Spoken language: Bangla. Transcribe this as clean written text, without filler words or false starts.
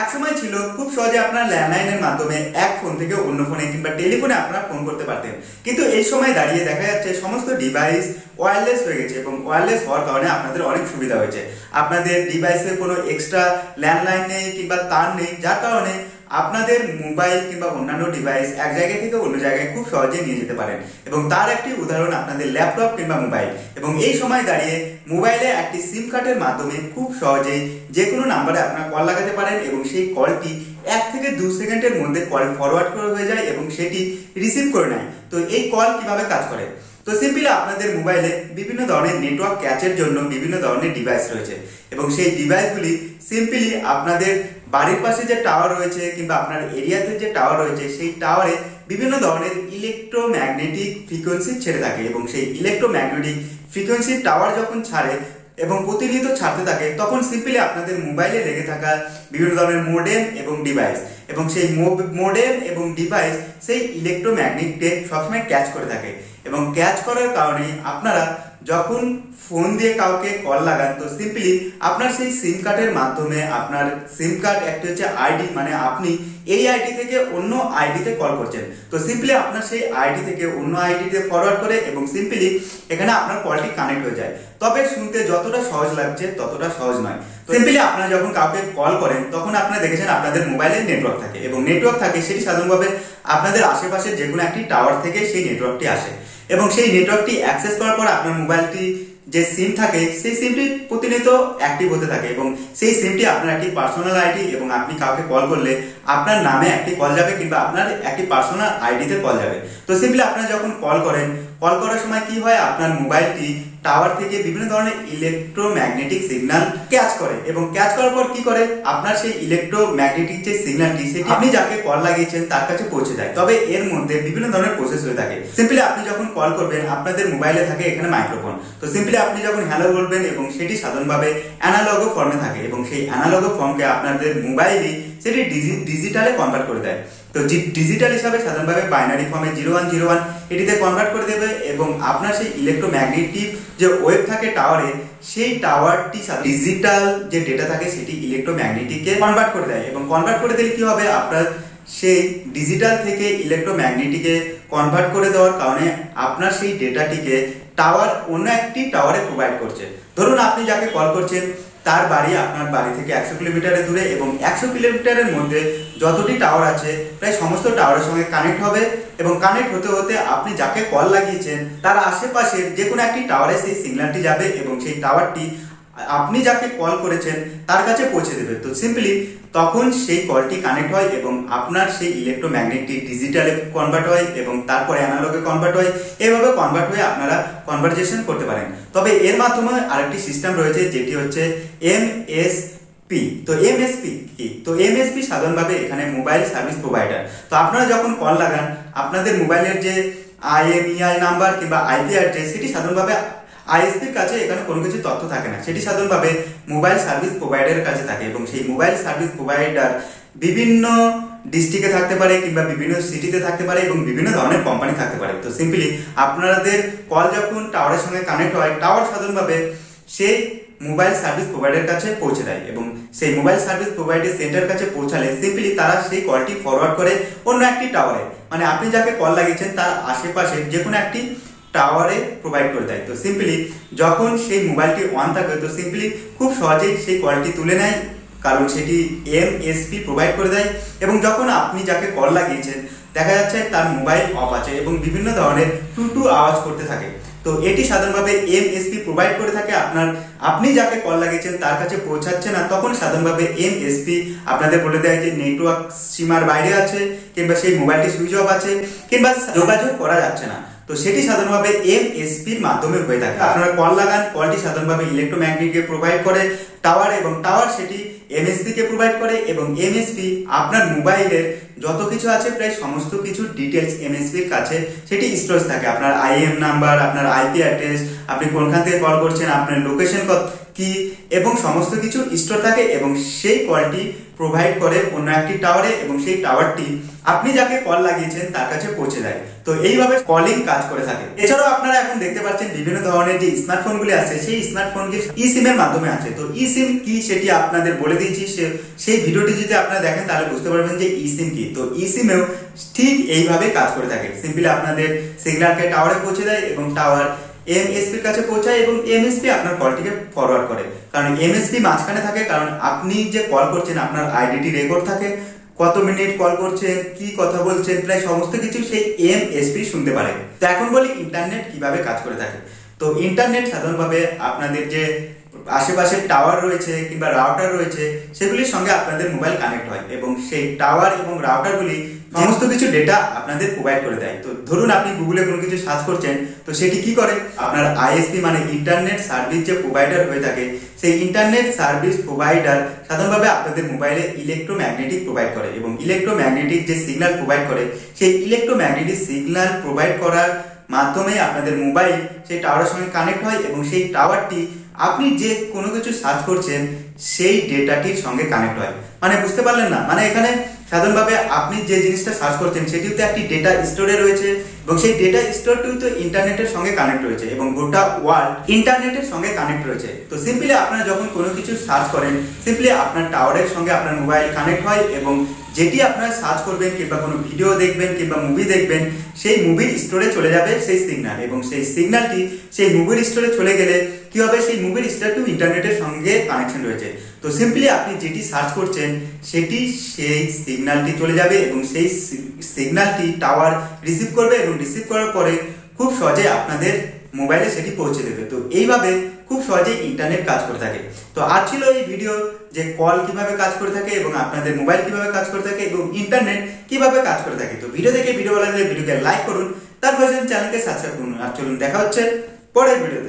এক সময় ছিল খুব সহজে আপনার ল্যান্ডলাইনের মাধ্যমে এক ফোন থেকে অন্য ফোনে কিংবা টেলিফোনে আপনারা ফোন করতে পারতেন, কিন্তু এই সময় দাঁড়িয়ে দেখা যাচ্ছে সমস্ত ডিভাইস ওয়্যারলেস হয়ে গেছে এবং ওয়্যারলেস হওয়ার কারণে আপনাদের অনেক সুবিধা হয়েছে। আপনাদের ডিভাইসে কোনো এক্সট্রা ল্যান্ডলাইন নেই কিংবা তার নেই, যার কারণে আপনাদের মোবাইল কিংবা অন্যান্য ডিভাইস এক জায়গা থেকে অন্য জায়গায় খুব সহজে নিয়ে যেতে পারেন এবং তার একটি উদাহরণ আপনাদের ল্যাপটপ কিংবা মোবাইল। এবং এই সময় দাঁড়িয়ে মোবাইলে একটি সিম কার্ডের মাধ্যমে খুব সহজেই যে কোনো নাম্বারে আপনারা কল লাগাতে পারেন এবং সেই কলটি 1 থেকে 2 সেকেন্ডের মধ্যে কল ফরওয়ার্ড করে হয়ে যায় এবং সেটি রিসিভ করে নেয়। তো এই কল কিভাবে কাজ করে? তো সিম্পলি আপনাদের মোবাইলে বিভিন্ন ধরনের নেটওয়ার্ক ক্যাচের জন্য বিভিন্ন ধরনের ডিভাইস রয়েছে এবং সেই ডিভাইসগুলি সিম্পলি আপনাদের বাড়ির পাশে যে টাওয়ার রয়েছে কিংবা আপনার এরিয়াতে যে টাওয়ার রয়েছে সেই টাওয়ারে বিভিন্ন ধরনের ইলেকট্রোম্যাগনেটিক ফ্রিকোয়েন্সি ছেড়ে থাকে এবং সেই ইলেকট্রোম্যাগনেটিক ফ্রিকোয়েন্সি টাওয়ার যখন ছাড়ে এবং প্রতিনিয়ত ছাড়তে থাকে, তখন সিম্পলি আপনাদের মোবাইলে লেগে থাকা বিভিন্ন ধরনের মোডেম এবং ডিভাইস এবং সেই মোডেম এবং ডিভাইস সেই ইলেকট্রোম্যাগনেটকে সবসময় ক্যাচ করে থাকে এবং ক্যাচ করার কারণে আপনারা যখন ফোন দিয়ে কাউকে কল লাগান তো সিম্পলি আপনার সেই সিম কার্ডের মাধ্যমে আপনার সিম কার্ড একটি হচ্ছে আইডি, মানে আপনি এই আইডি থেকে অন্য আইডিতে কল করছেন, তো সিম্পলি আপনার সেই আইডি থেকে অন্য আইডিতে ফরওয়ার্ড করে এবং সিম্পলি এখানে আপনার কলটি কানেক্ট হয়ে যায়। তবে শুনতে যতটা সহজ লাগছে ততটা সহজ নয়। সিম্পলি আপনারা যখন কাউকে কল করেন তখন আপনারা দেখেছেন আপনাদের মোবাইলে নেটওয়ার্ক থাকে এবং নেটওয়ার্ক থাকে সেটি সাধারণভাবে আপনাদের আশেপাশের যে কোনো একটি টাওয়ার থেকে সেই নেটওয়ার্কটি আসে এবং সেই নেটওয়ার্কটি অ্যাক্সেস করার পর আপনার মোবাইলটি যে সিম থাকে সেই সিমটি প্রতিনিয়ত অ্যাক্টিভ হতে থাকে এবং সেই সিমটি আপনার একটি পার্সোনাল আইডি এবং আপনি কাউকে কল করলে আপনার নামে একটি কল যাবে কিংবা আপনার একটি পার্সোনাল আইডিতে কল যাবে। তো সিম্পলি আপনারা যখন কল করেন, কল করার সময় কি হয়, আপনার মোবাইলটি টাওয়ার থেকে বিভিন্ন ধরনের ইলেকট্রোম্যাগনেটিক সিগন্যাল ক্যাচ করে এবং ক্যাচ করার পর কি করে, আপনার সেই ইলেকট্রোম্যাগনেটিক যে সিগন্যালটি সেটি আপনি যাকে কল লাগিয়েছেন তার কাছে পৌঁছে যায়। তবে এর মধ্যে বিভিন্ন ধরনের প্রসেস হয়ে থাকে। সিম্পলি আপনি যখন কল করবেন আপনাদের মোবাইলে থাকে এখানে মাইক্রোফোন, তো সিম্পলি আপনি যখন হ্যালো বলবেন এবং সেটি সাধারণভাবে অ্যানালগ ফর্মে থাকে এবং সেই অ্যানালগ ফর্মকে আপনাদের মোবাইলই সেটি ডিজিটালে কনভার্ট করে দেয়। তো ডিজিটাল হিসাবে সাধারণভাবে বাইনারি ফর্মে 0101 এটিতে কনভার্ট করে দেবে এবং আপনার সেই ইলেকট্রোম্যাগনেটিক যে ওয়েভ থাকে টাওয়ারে সেই টাওয়ারটি ডিজিটাল যে ডেটা থাকে সেটি ইলেকট্রোম্যাগনেটিকে কনভার্ট করে দেয় এবং কনভার্ট করে দিলে কি হবে, আপনার সেই ডিজিটাল থেকে ইলেকট্রোম্যাগনেটিকে কনভার্ট করে দেওয়ার কারণে আপনার সেই ডেটাটিকে টাওয়ার অন্য একটি টাওয়ারে প্রোভাইড করছে। ধরুন আপনি যাকে কল করছেন তার বাড়ি আপনার বাড়ি থেকে 100 কিলোমিটারের দূরে এবং 100 কিলোমিটারের মধ্যে যতটি টাওয়ার আছে প্রায় সমস্ত টাওয়ারের সঙ্গে কানেক্ট হবে এবং কানেক্ট হতে হতে আপনি যাকে কল লাগিয়েছেন তার আশেপাশের যে কোনো একটি টাওয়ারে সেই সিগন্যালটি যাবে এবং সেই টাওয়ারটি আপনি যাকে কল করেছেন তার কাছে পৌঁছে দেবে। তো সিম্পলি তখন সেই কলটি কানেক্ট হয় এবং আপনার সেই ইলেকট্রোম্যাগনেটিক ডিজিটালে কনভার্ট হয় এবং তারপরে অ্যানালগে কনভার্ট হয়। এইভাবে কনভার্ট হয়ে আপনারা কনভারসেশন করতে পারেন। তবে এর মাধ্যমে আরেকটি সিস্টেম রয়েছে যেটি হচ্ছে এমএসপি। তো এমএসপি কি? তো এমএসপি সাধারণভাবে এখানে মোবাইল সার্ভিস প্রোভাইডার। তো আপনারা যখন কল লাগান আপনাদের মোবাইলের যে IMEI নাম্বার কিংবা আইপি অ্যাড্রেস সেটি সাধারণভাবে আইএসপির কাছে এখানে কোনো কিছু তথ্য থাকে না, সেটি সাধারণভাবে মোবাইল সার্ভিস প্রোভাইডারের কাছে থাকে এবং সেই মোবাইল সার্ভিস প্রোভাইডার বিভিন্ন ডিস্ট্রিক্টে থাকতে পারে কিংবা বিভিন্ন সিটিতে থাকতে পারে এবং বিভিন্ন ধরনের কোম্পানি থাকতে পারে। তো সিম্পলি আপনাদের কল যখন টাওয়ারের সঙ্গে কানেক্ট হয় টাওয়ার সাধারণভাবে সেই মোবাইল সার্ভিস প্রোভাইডারের কাছে পৌঁছে দেয় এবং সেই মোবাইল সার্ভিস প্রোভাইডার সেন্টার কাছে পৌঁছালে সিম্পলি তারা সেই কলটি ফরওয়ার্ড করে অন্য একটি টাওয়ারে, মানে আপনি যাকে কল লাগিয়েছেন তার আশেপাশে যে কোনো একটি টাওয়ারে প্রোভাইড করে দেয়। তো সিম্পলি যখন সেই মোবাইলটি অন থাকে তো সিম্পলি খুব সহজেই সেই কলটি তুলে নেয় কারণ সেটি এমএসপি প্রোভাইড করে দেয় এবং যখন আপনি যাকে কল লাগিয়েছেন দেখা যাচ্ছে তার মোবাইল অফ আছে এবং বিভিন্ন ধরনের টু আওয়াজ করতে থাকে। তো এটি সাধারণভাবে এমএসপি প্রোভাইড করে থাকে আপনি যাকে কল লাগিয়েছেন তার কাছে পৌঁছাচ্ছে না, তখন সাধারণভাবে এমএসপি আপনাদের বলে দেয় যে নেটওয়ার্ক সীমার বাইরে আছে কিংবা সেই মোবাইলটি সুইচ অফ আছে কিংবা যোগাযোগ করা যাচ্ছে না। তো সেটি সাধারণভাবে এমএসপির মাধ্যমে হয়ে থাকে। আপনারা কল লাগান, কলটি সাধারণভাবে ইলেকট্রোম্যাগনেটিককে প্রোভাইড করে টাওয়ার এবং টাওয়ার সেটি এমএসপি কে প্রোভাইড করে এবং এমএসপি আপনার মোবাইলের যত কিছু আছে প্রায় সমস্ত কিছু ডিটেলস এমএসপির কাছে সেটি স্টোরেজ থাকে। আপনার আইএম নাম্বার, আপনার আইপি অ্যাড্রেস, আপনি কোনখান থেকে কল করছেন, আপনার লোকেশন কি এবং সমস্ত কিছু স্টোর থাকে এবং সেই কলটি প্রোভাইড করে অন্য একটি টাওয়ারে এবং সেই টাওয়ারটি আপনি যাকে কল লাগিয়েছেন তার কাছে পৌঁছে দেয়। তো এইভাবে কলিং কাজ করে থাকে। এছাড়াও আপনারা এখন দেখতে পাচ্ছেন বিভিন্ন ধরনের যে স্মার্টফোনগুলি আছে সেই স্মার্টফোনকে ই সিমের মাধ্যমে আছে। তো ই সিম কি সেটি আপনাদের বলে দিয়েছি, সেই ভিডিওটি যদি আপনারা দেখেন তাহলে বুঝতে পারবেন যে ই সিম কি। তো ই সিমেও ঠিক এইভাবে কাজ করে থাকে। সিম্পলি আপনাদের সিগন্যালকে টাওয়ারে পৌঁছে দেয় এবং টাওয়ার এমএসপির কাছে পৌঁছায় এবং এমএসপি আপনার কলটিকে ফরওয়ার্ড করে। কারণ এমএসপি মাঝখানে থাকে, কারণ আপনি যে কল করছেন আপনার আইডিটি রেকর্ড থাকে, কত মিনিট কল করছেন, কি কথা বলছেন, প্রায় সমস্ত কিছু সেই এমএসপি শুনতে পারে। তো এখন বলি ইন্টারনেট কিভাবে কাজ করে থাকে। তো ইন্টারনেট সাধারণভাবে আপনাদের যে আশেপাশে টাওয়ার রয়েছে কিংবা রাউটার রয়েছে সেগুলির সঙ্গে আপনাদের মোবাইল কানেক্ট হয় এবং সেই টাওয়ার এবং রাউটারগুলি সমস্ত কিছু ডেটা আপনাদের প্রোভাইড করে দেয়। তো ধরুন আপনি গুগলে কোনো কিছু সার্চ করছেন, তো সেটি কি করে, আপনার আইএসপি মানে ইন্টারনেট সার্ভিস যে প্রোভাইডার হয়ে থাকে সেই ইন্টারনেট সার্ভিস প্রোভাইডার সাধারণভাবে আপনাদের মোবাইলে ইলেকট্রোম্যাগনেটিক প্রোভাইড করে এবং ইলেকট্রোম্যাগনেটিক যে সিগন্যাল প্রোভাইড করে সেই ইলেকট্রোম্যাগনেটিক সিগন্যাল প্রোভাইড করার মাধ্যমে আপনাদের মোবাইল সেই টাওয়ারের সঙ্গে কানেক্ট হয় এবং সেই টাওয়ারটি আপনি যে কোনো কিছু সার্চ করছেন সেই ডেটাটির সঙ্গে কানেক্ট হয়। মানে বুঝতে পারলেন না, মানে এখানে সাধারণভাবে আপনি যে জিনিসটা সার্চ করছেন সেটিও তো একটি ডেটা স্টোরে রয়েছে এবং সেই ডেটা স্টোরটিও তো ইন্টারনেটের সঙ্গে কানেক্ট রয়েছে এবং গোটা ওয়ার্ল্ড ইন্টারনেটের সঙ্গে কানেক্ট রয়েছে। তো সিম্পলি আপনারা যখন কোনো কিছু সার্চ করেন সিম্পলি আপনার টাওয়ারের সঙ্গে আপনার মোবাইল কানেক্ট হয় এবং যেটি আপনারা সার্চ করবেন কিংবা কোনো ভিডিও দেখবেন কিংবা মুভি দেখবেন সেই মুভির স্টোরে চলে যাবে সেই সিগন্যাল এবং সেই সিগন্যালটি সেই মুভির স্টোরে চলে গেলে কি হবে, সেই মুভির স্টোরটিও ইন্টারনেটের সঙ্গে কানেকশন রয়েছে। তো সিম্পলি আপনি যেটি সার্চ করছেন সেটি সেই সিগন্যালটি চলে যাবে এবং সেই সিগন্যালটি টাওয়ার রিসিভ করবে এবং রিসিভ করার পরে খুব সহজে আপনাদের মোবাইলে সেটি পৌঁছে দেবে। তো এইভাবে খুব সহজেই ইন্টারনেট কাজ করে থাকে। তো আজ ছিল এই ভিডিও যে কল কিভাবে কাজ করে থাকে এবং আপনাদের মোবাইল কিভাবে কাজ করে থাকে এবং ইন্টারনেট কিভাবে কাজ করে থাকে। তো ভিডিও দেখে ভিডিও ভালো লাগলে ভিডিওকে লাইক করুন, তারপর চ্যানেলকে সাবস্ক্রাইব করুন। আর চলুন দেখা হচ্ছে পরের ভিডিওতে।